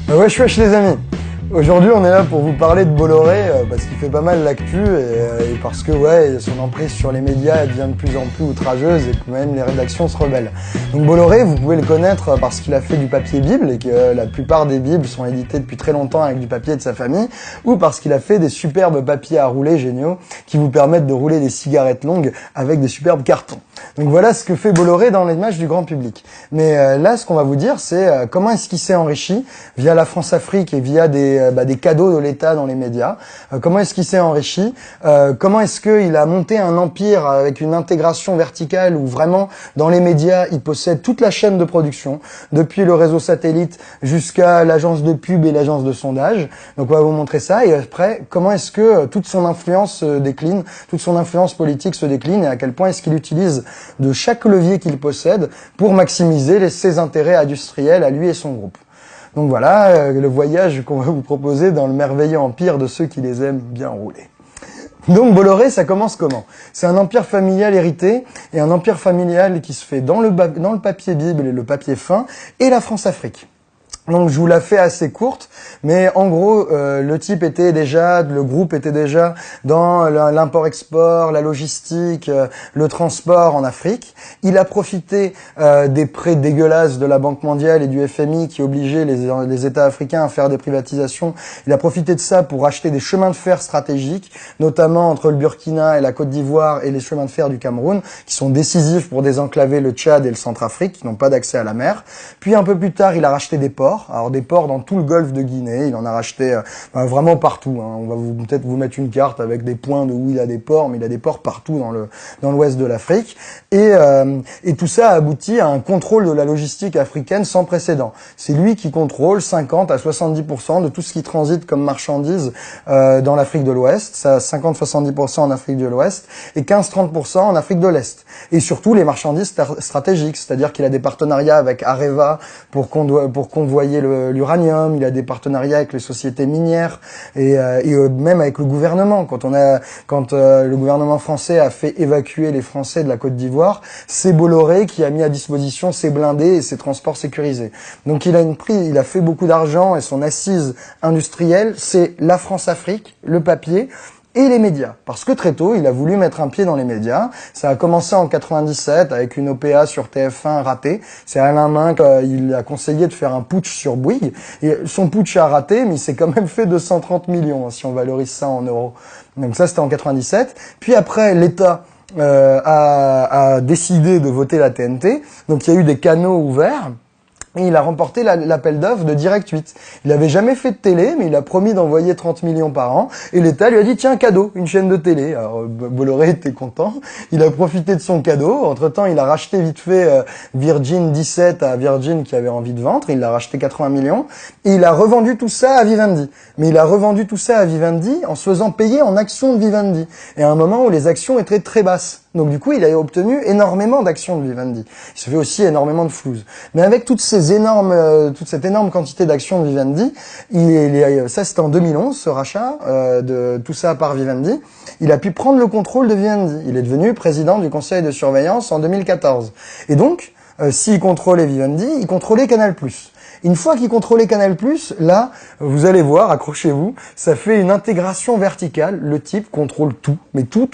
Wesh wesh les amis. Aujourd'hui on est là pour vous parler de Bolloré parce qu'il fait pas mal l'actu et parce que son emprise sur les médias elle devient de plus en plus outrageuse et que même les rédactions se rebellent. Donc Bolloré, vous pouvez le connaître parce qu'il a fait du papier Bible et que la plupart des Bibles sont éditées depuis très longtemps avec du papier de sa famille, ou parce qu'il a fait des superbes papiers à rouler géniaux qui vous permettent de rouler des cigarettes longues avec des superbes cartons. Donc voilà ce que fait Bolloré dans l'image du grand public. Mais là, ce qu'on va vous dire, c'est comment est-ce qu'il s'est enrichi via la France-Afrique et via des cadeaux de l'État dans les médias. Comment est-ce qu'il s'est enrichi, comment est-ce qu'il a monté un empire avec une intégration verticale où vraiment, dans les médias, il possède toute la chaîne de production, depuis le réseau satellite jusqu'à l'agence de pub et l'agence de sondage. Donc on va vous montrer ça. Et après, comment est-ce que toute son influence se décline, toute son influence politique se décline et à quel point est-ce qu'il utilise de chaque levier qu'il possède pour maximiser ses intérêts industriels à lui et son groupe. Donc voilà le voyage qu'on va vous proposer dans le merveilleux empire de ceux qui les aiment bien rouler. Donc Bolloré, ça commence comment? C'est un empire familial hérité et un empire familial qui se fait dans le papier Bible et le papier fin et la France-Afrique. Donc je vous la fais assez courte, mais en gros, le groupe était déjà dans l'import-export, la logistique, le transport en Afrique. Il a profité des prêts dégueulasses de la Banque mondiale et du FMI qui obligeaient les États africains à faire des privatisations. Il a profité de ça pour acheter des chemins de fer stratégiques, notamment entre le Burkina et la Côte d'Ivoire et les chemins de fer du Cameroun, qui sont décisifs pour désenclaver le Tchad et le Centrafrique, qui n'ont pas d'accès à la mer. Puis un peu plus tard, il a racheté des ports. Alors des ports dans tout le golfe de Guinée, il en a racheté vraiment partout. On va peut-être vous mettre une carte avec des points de où il a des ports, mais il a des ports partout dans l'ouest de l'Afrique. Et tout ça a abouti à un contrôle de la logistique africaine sans précédent. C'est lui qui contrôle 50 à 70% de tout ce qui transite comme marchandises dans l'Afrique de l'Ouest. Ça 50-70% en Afrique de l'Ouest et 15-30% en Afrique de l'Est. Et surtout les marchandises stratégiques, c'est-à-dire qu'il a des partenariats avec Areva pour convoyer l'uranium, il a des partenariats avec les sociétés minières et même avec le gouvernement. Quand le gouvernement français a fait évacuer les Français de la Côte d'Ivoire, c'est Bolloré qui a mis à disposition ses blindés et ses transports sécurisés. Donc il a fait beaucoup d'argent et son assise industrielle, c'est la France-Afrique, le papier et les médias. Parce que très tôt, il a voulu mettre un pied dans les médias. Ça a commencé en 97 avec une OPA sur TF1 ratée. C'est Alain Minc, il a conseillé de faire un putsch sur Bouygues. Et son putsch a raté, mais il s'est quand même fait 230 millions, si on valorise ça en euros. Donc ça, c'était en 97. Puis après, l'État a décidé de voter la TNT. Donc il y a eu des canaux ouverts. Et il a remporté l'appel d'offres de Direct 8. Il avait jamais fait de télé, mais il a promis d'envoyer 30 millions par an. Et l'État lui a dit, tiens, cadeau, une chaîne de télé. Alors, Bolloré était content. Il a profité de son cadeau. Entre-temps, il a racheté vite fait Virgin 17 à Virgin qui avait envie de vendre. Il l'a racheté 80 millions. Et il a revendu tout ça à Vivendi. Mais il a revendu tout ça à Vivendi en se faisant payer en actions de Vivendi. Et à un moment où les actions étaient très basses. Donc du coup, il a obtenu énormément d'actions de Vivendi. Il se fait aussi énormément de flouze. Mais avec toute cette énorme quantité d'actions de Vivendi, ça c'était en 2011, ce rachat de tout ça par Vivendi, il a pu prendre le contrôle de Vivendi. Il est devenu président du conseil de surveillance en 2014. Et donc, s'il contrôlait Vivendi, il contrôlait Canal+. Une fois qu'il contrôlait Canal+, là, vous allez voir, accrochez-vous, ça fait une intégration verticale. Le type contrôle tout, mais tout,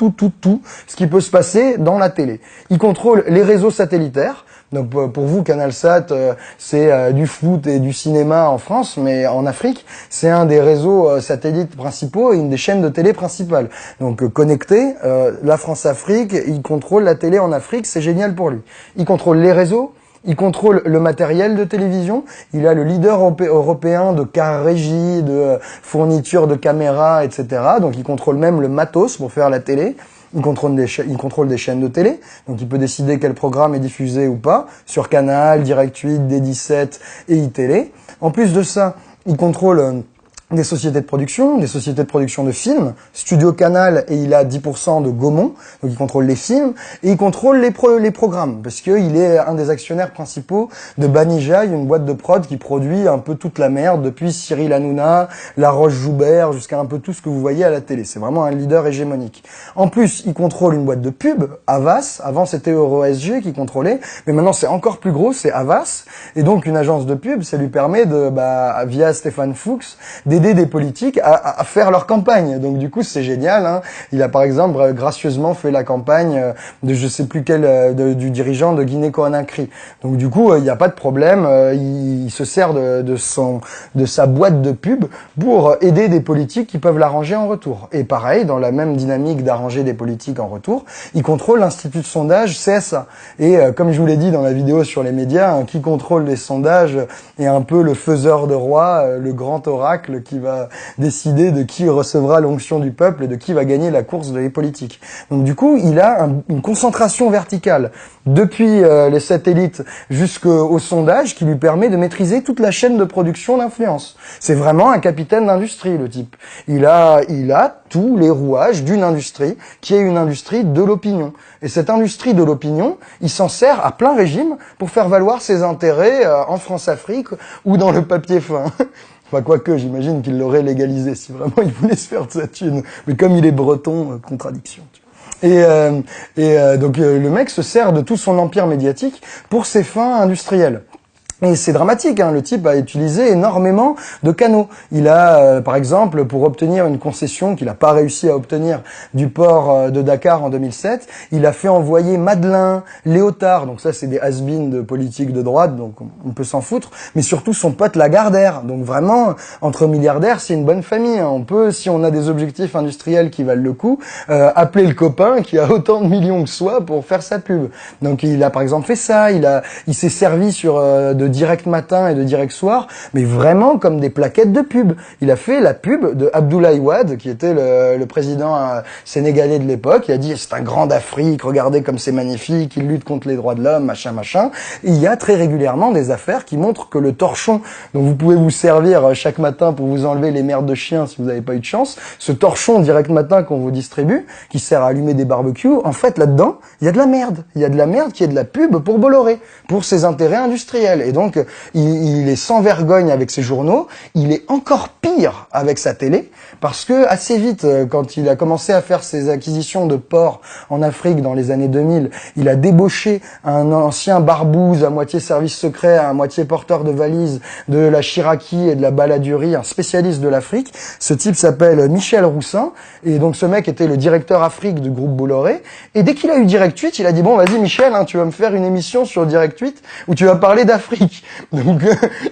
ce qui peut se passer dans la télé. Il contrôle les réseaux satellitaires. Donc pour vous, CanalSat, c'est du foot et du cinéma en France, mais en Afrique, c'est un des réseaux satellites principaux et une des chaînes de télé principales. Donc connecté, la France-Afrique, il contrôle la télé en Afrique, c'est génial pour lui. Il contrôle les réseaux. Il contrôle le matériel de télévision. Il a le leader européen de car régie, de fourniture de caméras, etc. Donc il contrôle même le matos pour faire la télé. Il contrôle des chaînes de télé. Donc il peut décider quel programme est diffusé ou pas sur Canal, Direct 8, D17 et iTélé. En plus de ça, il contrôle des sociétés de production de films, Studio Canal, et il a 10% de Gaumont, donc il contrôle les films, et il contrôle les programmes, parce qu'il est un des actionnaires principaux de Banijay, une boîte de prod qui produit un peu toute la merde, depuis Cyril Hanouna, La Roche-Joubert, jusqu'à un peu tout ce que vous voyez à la télé. C'est vraiment un leader hégémonique. En plus, il contrôle une boîte de pub, Havas. Avant, c'était EuroSG qui contrôlait, mais maintenant c'est encore plus gros, c'est Havas. Et donc, une agence de pub, ça lui permet de, via Stéphane Fuchs, d'aider des politiques à faire leur campagne. Donc du coup, c'est génial, hein. Il a par exemple gracieusement fait la campagne de je sais plus quel du dirigeant de Guinée-Conakry. Donc du coup, il n'y a pas de problème, il se sert de sa boîte de pub pour aider des politiques qui peuvent l'arranger en retour. Et pareil, dans la même dynamique d'arranger des politiques en retour, il contrôle l'institut de sondage CSA. Et comme je vous l'ai dit dans la vidéo sur les médias, hein, qui contrôle les sondages est un peu le faiseur de roi, le grand oracle qui va décider de qui recevra l'onction du peuple et de qui va gagner la course des politiques. Donc du coup, il a une concentration verticale depuis les satellites jusqu'au sondage qui lui permet de maîtriser toute la chaîne de production d'influence. C'est vraiment un capitaine d'industrie, le type. Il a tous les rouages d'une industrie qui est une industrie de l'opinion. Et cette industrie de l'opinion, il s'en sert à plein régime pour faire valoir ses intérêts en France-Afrique ou dans le papier fin. Enfin, quoique, j'imagine qu'il l'aurait légalisé si vraiment il voulait se faire de sa thune. Mais comme il est breton, contradiction. Et donc le mec se sert de tout son empire médiatique pour ses fins industrielles. Et c'est dramatique, hein. Le type a utilisé énormément de canaux. Il a, par exemple, pour obtenir une concession qu'il n'a pas réussi à obtenir du port de Dakar en 2007, il a fait envoyer Madelin, Léotard, donc ça c'est des has-been de politique de droite, donc on peut s'en foutre, mais surtout son pote Lagardère. Donc vraiment, entre milliardaires, c'est une bonne famille, hein. On peut, si on a des objectifs industriels qui valent le coup, appeler le copain qui a autant de millions que soi pour faire sa pub. Donc il a par exemple fait ça, il s'est servi sur de Direct Matin et de Direct Soir, mais vraiment comme des plaquettes de pub. Il a fait la pub de Abdoulaye Wade, qui était le président sénégalais de l'époque. Il a dit c'est un grand d'Afrique, regardez comme c'est magnifique, il lutte contre les droits de l'homme, machin, machin. Et il y a très régulièrement des affaires qui montrent que le torchon dont vous pouvez vous servir chaque matin pour vous enlever les merdes de chiens si vous n'avez pas eu de chance, ce torchon Direct Matin qu'on vous distribue, qui sert à allumer des barbecues, en fait là-dedans, il y a de la merde. Il y a de la merde qui est de la pub pour Bolloré, pour ses intérêts industriels. Et donc, il est sans vergogne avec ses journaux, il est encore pire avec sa télé, parce que assez vite, quand il a commencé à faire ses acquisitions de ports en Afrique dans les années 2000, il a débauché un ancien barbouze à moitié service secret, à moitié porteur de valises de la Chiraki et de la Baladurie, un spécialiste de l'Afrique. Ce type s'appelle Michel Roussin, et donc ce mec était le directeur Afrique du groupe Bolloré, et dès qu'il a eu Direct 8, il a dit bon vas-y Michel, hein, tu vas me faire une émission sur Direct 8 où tu vas parler d'Afrique. Donc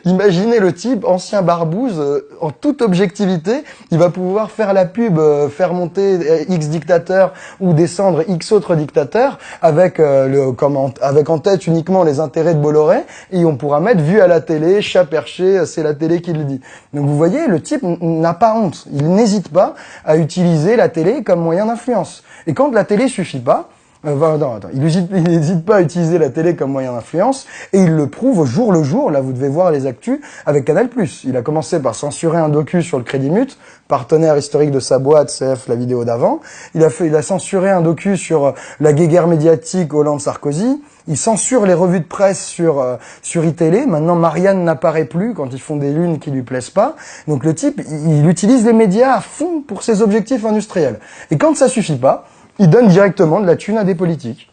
imaginez le type, ancien barbouze, en toute objectivité, il va pouvoir faire la pub, faire monter X dictateurs ou descendre X autres dictateurs avec avec en tête uniquement les intérêts de Bolloré, et on pourra mettre vu à la télé, chat perché, c'est la télé qui le dit. Donc vous voyez, le type n'a pas honte, il n'hésite pas à utiliser la télé comme moyen d'influence. Et quand la télé suffit pas, il n'hésite pas à utiliser la télé comme moyen d'influence, et il le prouve au jour le jour. Là, vous devez voir les actus avec Canal+. Il a commencé par censurer un docu sur le Crédit Mut, partenaire historique de sa boîte, CF, la vidéo d'avant. Il a censuré un docu sur la guéguerre médiatique Hollande-Sarkozy. Il censure les revues de presse sur iTélé. Maintenant, Marianne n'apparaît plus quand ils font des lunes qui lui plaisent pas. Donc le type, il utilise les médias à fond pour ses objectifs industriels. Et quand ça suffit pas, il donne directement de la thune à des politiques.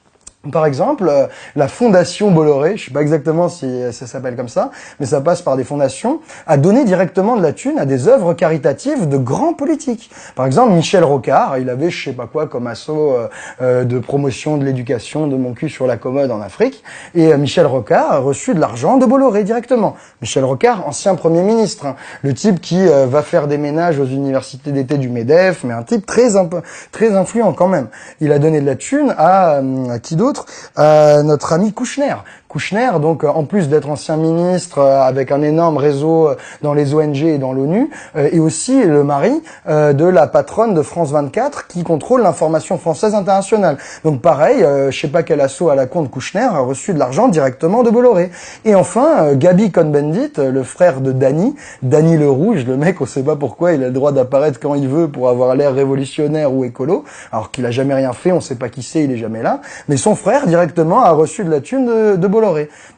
Par exemple, la fondation Bolloré, je sais pas exactement si ça s'appelle comme ça, mais ça passe par des fondations, a donné directement de la thune à des œuvres caritatives de grands politiques. Par exemple, Michel Rocard, il avait je sais pas quoi comme assaut de promotion de l'éducation de mon cul sur la commode en Afrique, et Michel Rocard a reçu de l'argent de Bolloré directement. Michel Rocard, ancien Premier ministre, hein, le type qui va faire des ménages aux universités d'été du MEDEF, mais un type très influent quand même. Il a donné de la thune à qui d'autre? Notre ami Kouchner. Kouchner, donc en plus d'être ancien ministre avec un énorme réseau dans les ONG et dans l'ONU, et aussi le mari de la patronne de France 24 qui contrôle l'information française internationale. Donc pareil, je sais pas quel assaut à la con de Kouchner a reçu de l'argent directement de Bolloré. Et enfin, Gabi Cohn-Bendit, le frère de Dany le Rouge, le mec, on sait pas pourquoi il a le droit d'apparaître quand il veut pour avoir l'air révolutionnaire ou écolo, alors qu'il a jamais rien fait, on sait pas qui c'est, il est jamais là. Mais son frère directement a reçu de la thune de Bolloré.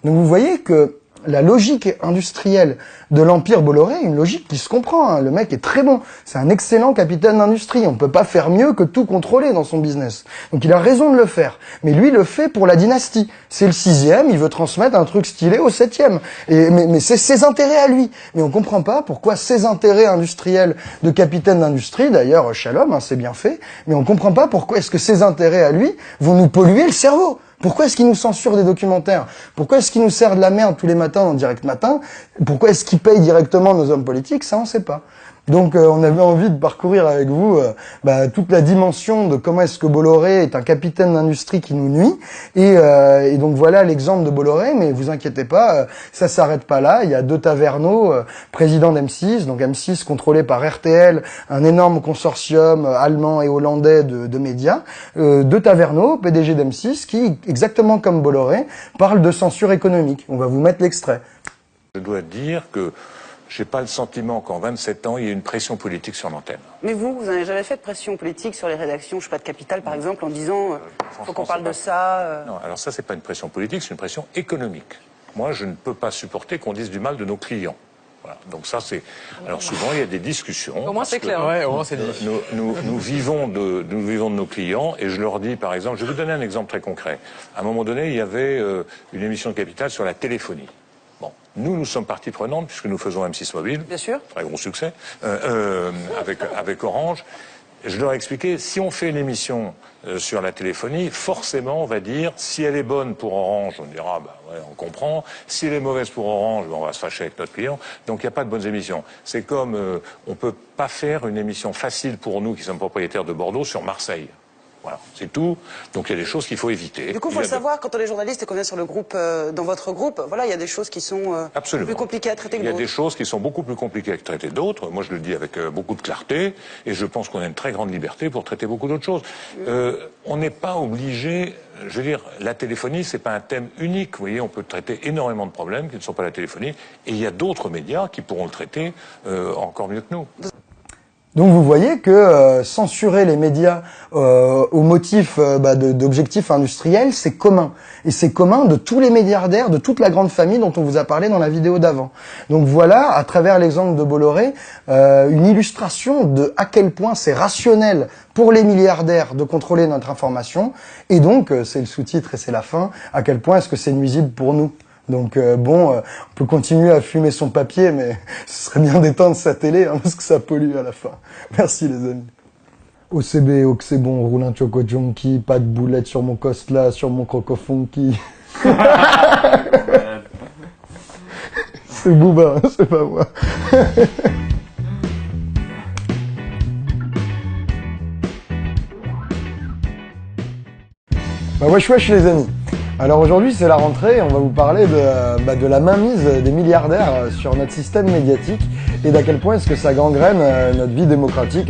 Donc vous voyez que la logique industrielle de l'empire Bolloré, une logique qui se comprend, hein. Le mec est très bon, c'est un excellent capitaine d'industrie, on peut pas faire mieux que tout contrôler dans son business. Donc il a raison de le faire, mais lui le fait pour la dynastie. C'est le 6e, il veut transmettre un truc stylé au 7e. Mais c'est ses intérêts à lui. Mais on comprend pas pourquoi ses intérêts industriels de capitaine d'industrie, d'ailleurs Shalom, hein, c'est bien fait, mais on comprend pas pourquoi est-ce que ses intérêts à lui vont nous polluer le cerveau. Pourquoi est-ce qu'il nous censure des documentaires? Pourquoi est-ce qu'il nous sert de la merde tous les matins en direct matin? Pourquoi est-ce qu'il paye directement nos hommes politiques? Ça, on sait pas. Donc on avait envie de parcourir avec vous toute la dimension de comment est-ce que Bolloré est un capitaine d'industrie qui nous nuit. Et donc voilà l'exemple de Bolloré, mais vous inquiétez pas, ça s'arrête pas là. Il y a deux Taverneau, président d'M6, donc M6 contrôlé par RTL, un énorme consortium allemand et hollandais de médias. Deux Taverneau, PDG d'M6, qui, exactement comme Bolloré, parle de censure économique. On va vous mettre l'extrait. Je dois dire que j'ai pas le sentiment qu'en 27 ans, il y ait une pression politique sur l'antenne. Mais vous n'avez jamais fait de pression politique sur les rédactions, je sais pas, de Capital, par exemple, en disant faut qu'on parle de ça Non, alors ça, c'est pas une pression politique, c'est une pression économique. Moi, je ne peux pas supporter qu'on dise du mal de nos clients. Voilà. Donc ça, c'est... Alors souvent, il y a des discussions. Au moins, c'est clair. Ouais, au moins, c'est dit. Nous vivons de nos clients, et je leur dis, par exemple, je vais vous donner un exemple très concret. À un moment donné, il y avait une émission de Capital sur la téléphonie. Bon, nous sommes partie prenante puisque nous faisons M6 Mobile. Bien sûr. Très gros succès. Avec Orange. Je leur ai expliqué, si on fait une émission sur la téléphonie, forcément, on va dire, si elle est bonne pour Orange, on dira, bah ouais, on comprend. Si elle est mauvaise pour Orange, on va se fâcher avec notre client. Donc, il n'y a pas de bonnes émissions. C'est comme, on peut pas faire une émission facile pour nous, qui sommes propriétaires de Bordeaux, sur Marseille. Voilà, c'est tout. Donc il y a des choses qu'il faut éviter. Du coup, il faut le savoir, quand on est journaliste et qu'on est sur le groupe, dans votre groupe, voilà, il y a des choses qui sont plus compliquées à traiter que d'autres. Il y a des choses qui sont beaucoup plus compliquées à traiter d'autres. Moi, je le dis avec beaucoup de clarté, et je pense qu'on a une très grande liberté pour traiter beaucoup d'autres choses. On n'est pas obligé... Je veux dire, la téléphonie, c'est pas un thème unique. Vous voyez, on peut traiter énormément de problèmes qui ne sont pas la téléphonie, et il y a d'autres médias qui pourront le traiter encore mieux que nous. Donc vous voyez que censurer les médias au motif d'objectifs industriels, c'est commun. Et c'est commun de tous les milliardaires, de toute la grande famille dont on vous a parlé dans la vidéo d'avant. Donc voilà, à travers l'exemple de Bolloré, une illustration de à quel point c'est rationnel pour les milliardaires de contrôler notre information. Et donc, c'est le sous-titre et c'est la fin, à quel point est-ce que c'est nuisible pour nous. Donc on peut continuer à fumer son papier, mais ce serait bien d'éteindre sa télé, hein, parce que ça pollue à la fin. Merci les amis. OCB, c'est bon, roule un choco junkie, pas de boulettes sur mon costla, sur mon croco funky. C'est Booba, hein, c'est pas moi. Bah wesh wesh les amis. Alors aujourd'hui c'est la rentrée, on va vous parler de la mainmise des milliardaires sur notre système médiatique et d'à quel point est-ce que ça gangrène notre vie démocratique.